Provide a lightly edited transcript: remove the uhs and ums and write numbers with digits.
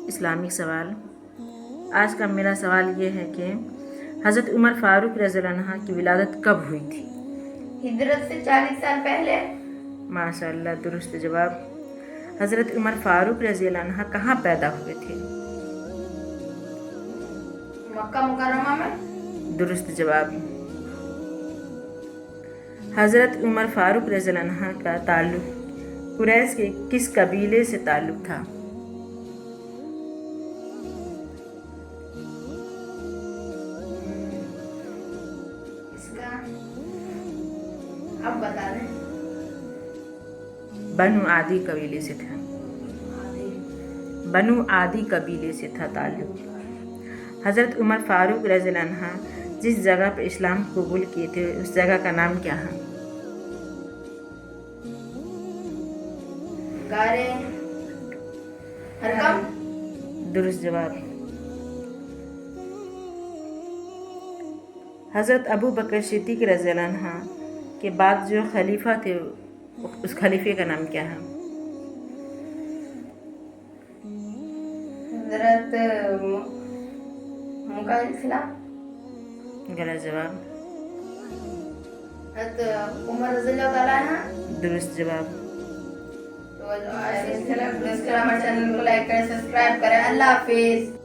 Islamic سوال۔ آج کا میرا سوال یہ ہے کہ حضرت عمر فاروق رضی اللہ عنہ کی ولادت کب ہوئی تھی؟ ہجرت سے 40 سال پہلے۔ ماشاء اللہ، درست جواب۔ حضرت عمر فاروق رضی اللہ عنہ کہاں پیدا ہوئے تھے؟ مکہ مکرمہ میں۔ درست جواب۔ حضرت عمر فاروق رضی اللہ عنہ کا تعلق قریش کے کس قبیلے سے تعلق تھا؟ اس کا اب بتا دیں۔ بنو عادی قبیلے سے تھا۔ بنو عادی قبیلے سے تھا تعلق۔ حضرت عمر فاروق رضی اللہ عنہ جس جگہ پہ اسلام قبول کیے تھے اس جگہ کا نام کیا ہے؟ غار ہرقم۔ درست جواب۔ حضرت ابو بکر صدیق رضی اللہ عنہ کے بعد جو خلیفہ تھے اس خلیفے کا نام کیا ہے؟ حضرت مکہ۔ غلط جواب۔ حضرت عمر رضی اللہ تعالیٰ عنہ۔ درست جواب۔ تو ہمارے چینل کو لائک کریں، سبسکرائب کریں۔ اللہ حافظ۔